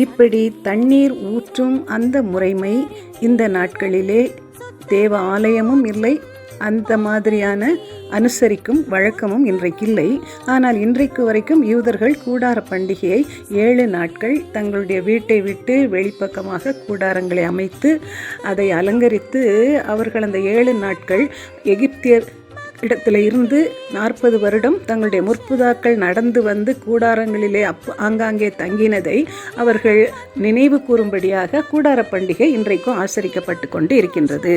இப்படி தண்ணீர் ஊற்றும் அந்த முறைமை இந்த நாட்களிலே தேவ ஆலயமும் இல்லை, அந்த மாதிரியான அனுசரிக்கும் வழக்கமும் இன்றைக்கு இல்லை. ஆனால் இன்றைக்கு வரைக்கும் யூதர்கள் கூடார பண்டிகையை 7 நாட்கள் தங்களுடைய வீட்டை விட்டு வெளிப்பக்கமாக கூடாரங்களை அமைத்து அதை அலங்கரித்து அவர்கள் அந்த 7 நாட்கள் எகிப்தியர் இடத்துல இருந்து 40 வருடம் தங்களுடைய முற்புதாக்கள் நடந்து வந்து கூடாரங்களிலே ஆங்காங்கே தங்கினதை அவர்கள் நினைவு கூறும்படியாக கூடார பண்டிகை இன்றைக்கும் ஆசரிக்கப்பட்டு கொண்டு இருக்கின்றது.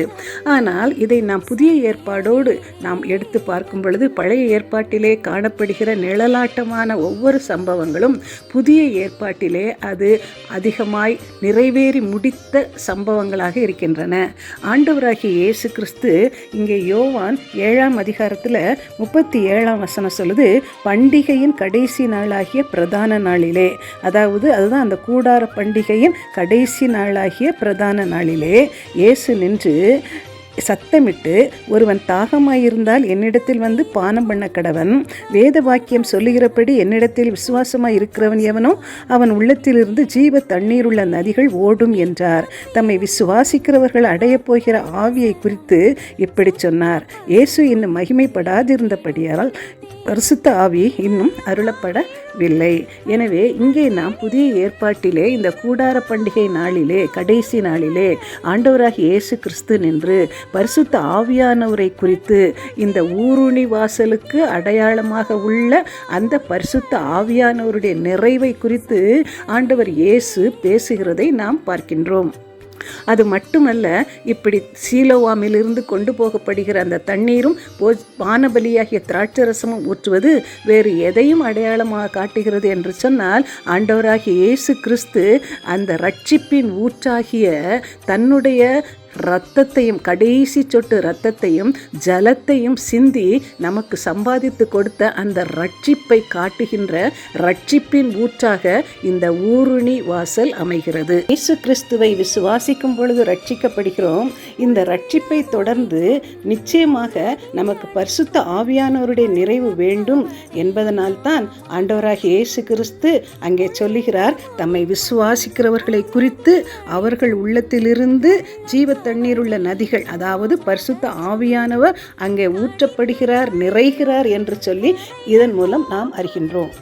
ஆனால் இதை நாம் புதிய ஏற்பாடோடு நாம் எடுத்து பார்க்கும் பொழுது பழைய ஏற்பாட்டிலே காணப்படுகிற நிழலாட்டமான ஒவ்வொரு சம்பவங்களும் புதிய ஏற்பாட்டிலே அது அதிகமாய் நிறைவேறி முடித்த சம்பவங்களாக இருக்கின்றன. ஆண்டவராகிய இயேசு கிறிஸ்து இங்கே யோவான் 7ஆம் அதிகாரத்தில் 37ஆம் வசனம் சொல்லுது, பண்டிகையின் கடைசி நாளாகிய பிரதான நாளிலே, அதாவது அதுதான் அந்த கூடார பண்டிகையின் கடைசி நாளாகிய பிரதான நாளிலே இயேசு நின்று சத்தமிட்டு, ஒருவன் தாகமாயிருந்தால் என்னிடத்தில் வந்து பானம் பண்ண கடவன், வேத வாக்கியம் சொல்லுகிறபடி என்னிடத்தில் விசுவாசமாய் இருக்கிறவன் எவனோ அவன் உள்ளத்திலிருந்து ஜீவ தண்ணீருள்ள நதிகள் ஓடும் என்றார். தம்மை விசுவாசிக்கிறவர்கள் அடையப் போகிற ஆவியை குறித்து இப்படி சொன்னார். இயேசு இன்னும் மகிமைப்படாதிருந்தபடியால் பரிசுத்த ஆவி இன்னும் அருளப்படவில்லை. எனவே இங்கே நாம் புதிய ஏற்பாட்டிலே இந்த கூடார பண்டிகை நாளிலே கடைசி நாளிலே ஆண்டவராகிய இயேசு கிறிஸ்து நின்று பரிசுத்த ஆவியானவரை குறித்து இந்த ஊருணி வாசலுக்கு அடையாளமாக உள்ள அந்த பரிசுத்த ஆவியானவருடைய நிறைவை குறித்து ஆண்டவர் இயேசு பேசுகிறதை நாம் பார்க்கின்றோம். அது மட்டுமல்ல, இப்படி சீலோவாமிலிருந்து கொண்டு போகப்படுகிற அந்த தண்ணீரும் பானபலியாகிய திராட்சரசமும் ஊற்றுவது வேறு எதையும் அடையாளமாக காட்டுகிறது என்று சொன்னால், ஆண்டவராகிய இயேசு கிறிஸ்து அந்த இரட்சிப்பின் ஊற்றாகிய தன்னுடைய இரத்தத்தையும் கடைசி சொட்டு இரத்தத்தையும் ஜலத்தையும் சிந்தி நமக்கு சம்பாதித்து கொடுத்த அந்த ரட்சிப்பை காட்டுகின்ற ரட்சிப்பின் ஊற்றாக இந்த ஊருணி வாசல் அமைகிறது. இயேசு கிறிஸ்துவை விசுவாசிக்கும் பொழுது ரட்சிக்கப்படுகிறோம். இந்த ரட்சிப்பை தொடர்ந்து நிச்சயமாக நமக்கு பரிசுத்த ஆவியானவருடைய நிறைவு வேண்டும் என்பதனால்தான் ஆண்டவராகிய இயேசு கிறிஸ்து அங்கே சொல்லுகிறார், தம்மை விசுவாசிக்கிறவர்களை குறித்து அவர்கள் உள்ளத்திலிருந்து ஜீவ தண்ணீருள்ள நதிகள், அதாவது பரிசுத்த ஆவியானவர் அங்கே ஊற்றப்படுகிறார், நிறைகிறார் என்று சொல்லி இதன் மூலம் நாம் அறிகின்றோம்.